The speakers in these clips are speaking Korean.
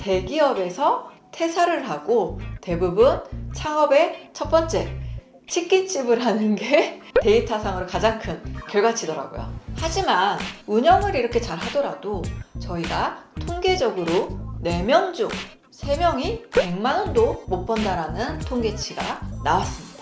대기업에서 퇴사를 하고 대부분 창업의 첫 번째 치킨집을 하는 게 데이터상으로 가장 큰 결과치더라고요. 하지만 운영을 이렇게 잘 하더라도 저희가 통계적으로 4명 중 3명이 100만 원도 못 번다라는 통계치가 나왔습니다.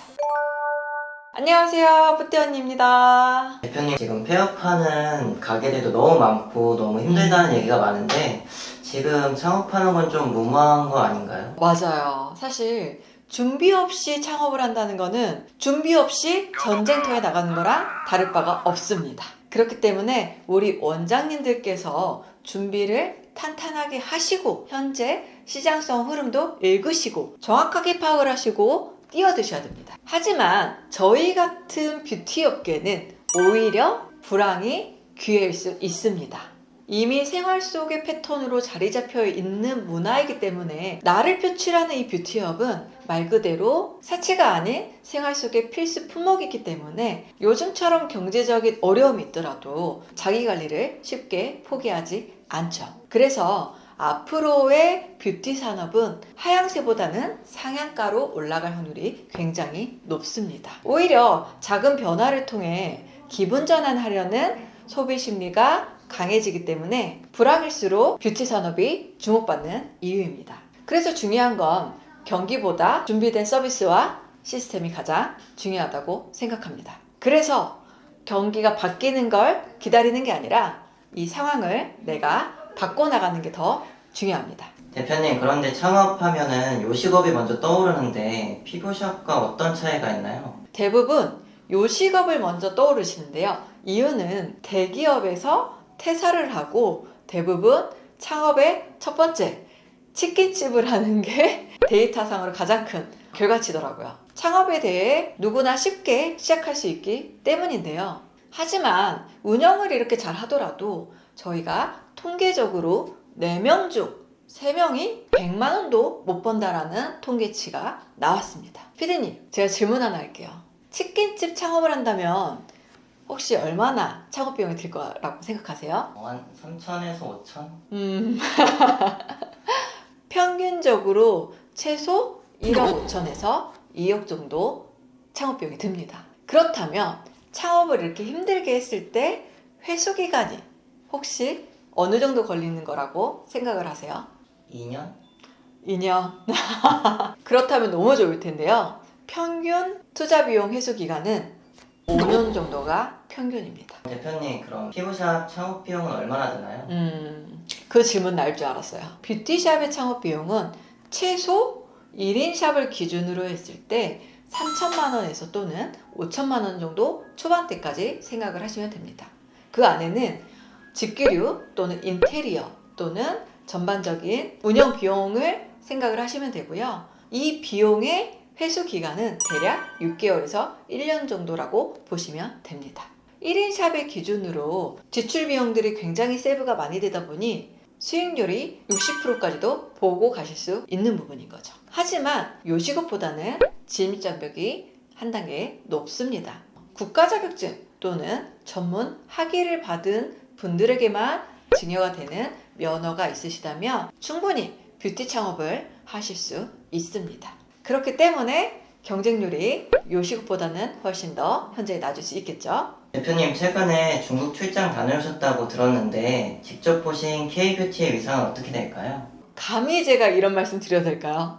안녕하세요, 뿌띠 언니입니다. 대표님, 지금 폐업하는 가게들도 너무 많고 너무 힘들다는 얘기가 많은데 지금 창업하는 건 좀 무모한 거 아닌가요? 맞아요. 사실 준비 없이 창업을 한다는 거는 준비 없이 전쟁터에 나가는 거랑 다를 바가 없습니다. 그렇기 때문에 우리 원장님들께서 준비를 탄탄하게 하시고 현재 시장성 흐름도 읽으시고 정확하게 파악을 하시고 뛰어드셔야 됩니다. 하지만 저희 같은 뷰티 업계는 오히려 불황이 기회일 수 있습니다. 이미 생활 속의 패턴으로 자리 잡혀 있는 문화이기 때문에 나를 표출하는 이 뷰티업은 말 그대로 사치가 아닌 생활 속의 필수 품목이기 때문에 요즘처럼 경제적인 어려움이 있더라도 자기 관리를 쉽게 포기하지 않죠. 그래서 앞으로의 뷰티 산업은 하향세보다는 상향가로 올라갈 확률이 굉장히 높습니다. 오히려 작은 변화를 통해 기분 전환하려는 소비 심리가 강해지기 때문에 불황일수록 뷰티 산업이 주목받는 이유입니다. 그래서 중요한 건 경기보다 준비된 서비스와 시스템이 가장 중요하다고 생각합니다. 그래서 경기가 바뀌는 걸 기다리는 게 아니라 이 상황을 내가 바꿔나가는 게 더 중요합니다. 대표님, 그런데 창업하면은 요식업이 먼저 떠오르는데 피부샵과 어떤 차이가 있나요? 대부분 요식업을 먼저 떠오르시는데요. 이유는 대기업에서 퇴사를 하고 대부분 창업의 첫 번째 치킨집을 하는 게 데이터상으로 가장 큰 결과치더라고요. 창업에 대해 누구나 쉽게 시작할 수 있기 때문인데요. 하지만 운영을 이렇게 잘 하더라도 저희가 통계적으로 4명 중 3명이 100만 원도 못 번다라는 통계치가 나왔습니다. 피디님, 제가 질문 하나 할게요. 치킨집 창업을 한다면 혹시 얼마나 창업 비용이 들 거라고 생각하세요? 한 3천에서 5천? 평균적으로 최소 1억 5천에서 2억 정도 창업 비용이 듭니다. 그렇다면 창업을 이렇게 힘들게 했을 때 회수 기간이 혹시 어느 정도 걸리는 거라고 생각을 하세요? 2년? 2년. 그렇다면 너무 좋을 텐데요. 평균 투자 비용 회수 기간은 5년 정도가 평균입니다. 대표님, 그럼 피부샵 창업 비용은 얼마나 드나요? 그 질문 날 줄 알았어요. 뷰티샵의 창업 비용은 최소 1인 샵을 기준으로 했을 때 3천만 원에서 또는 5천만 원 정도 초반대까지 생각을 하시면 됩니다. 그 안에는 집기류 또는 인테리어 또는 전반적인 운영 비용을 생각을 하시면 되고요. 이 비용의 회수 기간은 대략 6개월에서 1년 정도라고 보시면 됩니다. 1인 샵의 기준으로 지출 비용들이 굉장히 세부가 많이 되다 보니 수익률이 60%까지도 보고 가실 수 있는 부분인 거죠. 하지만 요식업보다는 진입장벽이 한 단계 높습니다. 국가 자격증 또는 전문 학위를 받은 분들에게만 증여가 되는 면허가 있으시다면 충분히 뷰티 창업을 하실 수 있습니다. 그렇기 때문에 경쟁률이 요식업보다는 훨씬 더 현저히 낮을 수 있겠죠. 대표님, 최근에 중국 출장 다녀오셨다고 들었는데 직접 보신 K뷰티의 위상은 어떻게 될까요? 감히 제가 이런 말씀 드려도 될까요?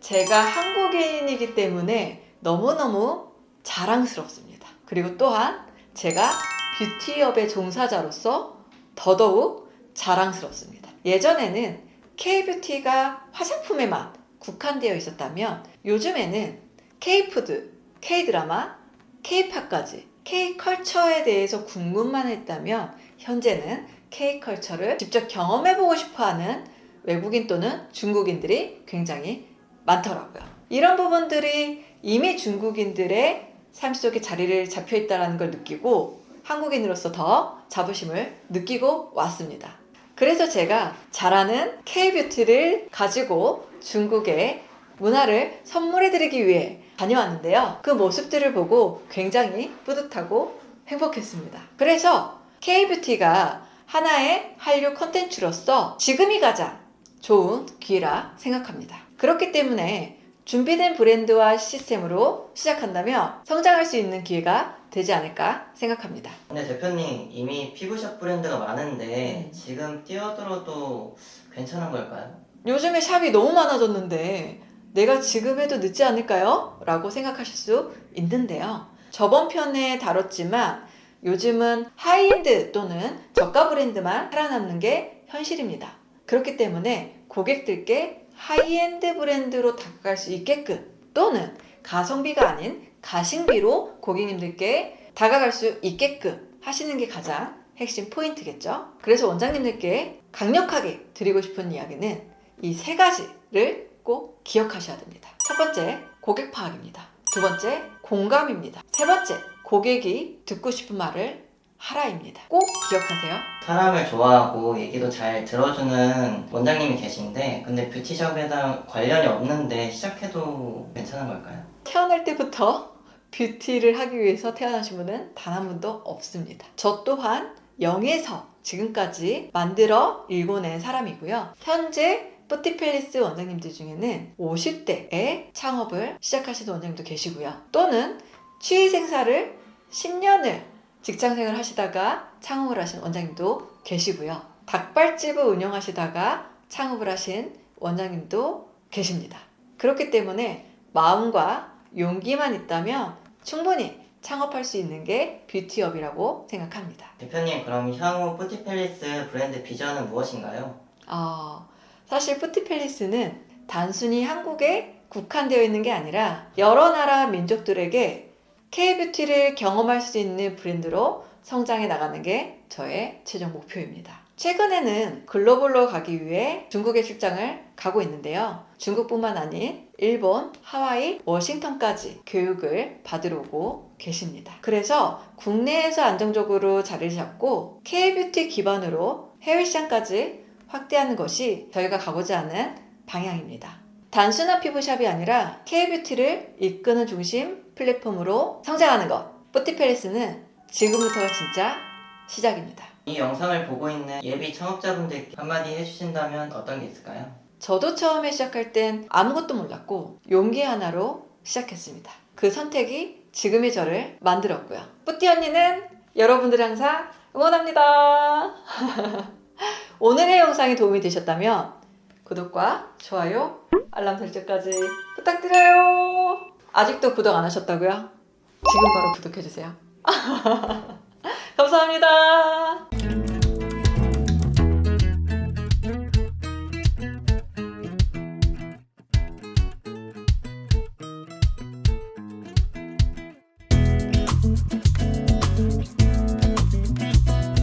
제가 한국인이기 때문에 너무너무 자랑스럽습니다. 그리고 또한 제가 뷰티업의 종사자로서 더더욱 자랑스럽습니다. 예전에는 K뷰티가 화장품에만 국한되어 있었다면 요즘에는 K푸드, K드라마, K팝까지 K컬처에 대해서 궁금만 했다면 현재는 K컬처를 직접 경험해보고 싶어하는 외국인 또는 중국인들이 굉장히 많더라고요. 이런 부분들이 이미 중국인들의 삶 속에 자리를 잡혀 있다는 걸 느끼고 한국인으로서 더 자부심을 느끼고 왔습니다. 그래서 제가 잘하는 K뷰티를 가지고 중국의 문화를 선물해드리기 위해 다녀왔는데요. 그 모습들을 보고 굉장히 뿌듯하고 행복했습니다. 그래서 K뷰티가 하나의 한류 콘텐츠로서 지금이 가장 좋은 기회라 생각합니다. 그렇기 때문에 준비된 브랜드와 시스템으로 시작한다면 성장할 수 있는 기회가 되지 않을까 생각합니다. 근데 대표님 이미 피부샵 브랜드가 많은데 지금 뛰어들어도 괜찮은 걸까요? 요즘에 샵이 너무 많아졌는데 내가 지금 해도 늦지 않을까요? 라고 생각하실 수 있는데요. 저번 편에 다뤘지만 요즘은 하이엔드 또는 저가 브랜드만 살아남는 게 현실입니다. 그렇기 때문에 고객들께 하이엔드 브랜드로 다가갈 수 있게끔 또는 가성비가 아닌 가심비로 고객님들께 다가갈 수 있게끔 하시는 게 가장 핵심 포인트겠죠. 그래서 원장님들께 강력하게 드리고 싶은 이야기는 이 세 가지를 꼭 기억하셔야 됩니다. 첫 번째, 고객 파악입니다. 두 번째, 공감입니다. 세 번째, 고객이 듣고 싶은 말을 하라입니다. 꼭 기억하세요. 사람을 좋아하고 얘기도 잘 들어주는 원장님이 계신데 근데 뷰티샵에랑 관련이 없는데 시작해도 괜찮은 걸까요? 태어날 때부터 뷰티를 하기 위해서 태어나신 분은 단 한 분도 없습니다. 저 또한 0에서 지금까지 만들어 일궈낸 사람이고요. 현재 뿌티팰리스 원장님들 중에는 50대에 창업을 시작하시는 원장님도 계시고요. 또는 취미생사를 10년을 직장생활 하시다가 창업을 하신 원장님도 계시고요. 닭발집을 운영하시다가 창업을 하신 원장님도 계십니다. 그렇기 때문에 마음과 용기만 있다면 충분히 창업할 수 있는 게 뷰티업이라고 생각합니다. 대표님 그럼 향후 뿌티팰리스 브랜드 비전은 무엇인가요? 사실 뿌티팰리스는 단순히 한국에 국한되어 있는 게 아니라 여러 나라 민족들에게 K-뷰티를 경험할 수 있는 브랜드로 성장해 나가는 게 저의 최종 목표입니다. 최근에는 글로벌로 가기 위해 중국에 출장을 가고 있는데요. 중국뿐만 아닌 일본, 하와이, 워싱턴까지 교육을 받으러 오고 계십니다. 그래서 국내에서 안정적으로 자리를 잡고 K-뷰티 기반으로 해외 시장까지 확대하는 것이 저희가 가고자 하는 방향입니다. 단순한 피부샵이 아니라 K-뷰티를 이끄는 중심 플랫폼으로 성장하는 것. 뿌티팰리스는 지금부터가 진짜 시작입니다. 이 영상을 보고 있는 예비 창업자분들께 한마디 해주신다면 어떤 게 있을까요? 저도 처음에 시작할 땐 아무것도 몰랐고 용기 하나로 시작했습니다. 그 선택이 지금의 저를 만들었고요. 뿌띠 언니는 여러분들 항상 응원합니다. 오늘의 영상이 도움이 되셨다면 구독과 좋아요, 알람 설정까지 부탁드려요. 아직도 구독 안 하셨다고요? 지금 바로 구독해주세요. 감사합니다.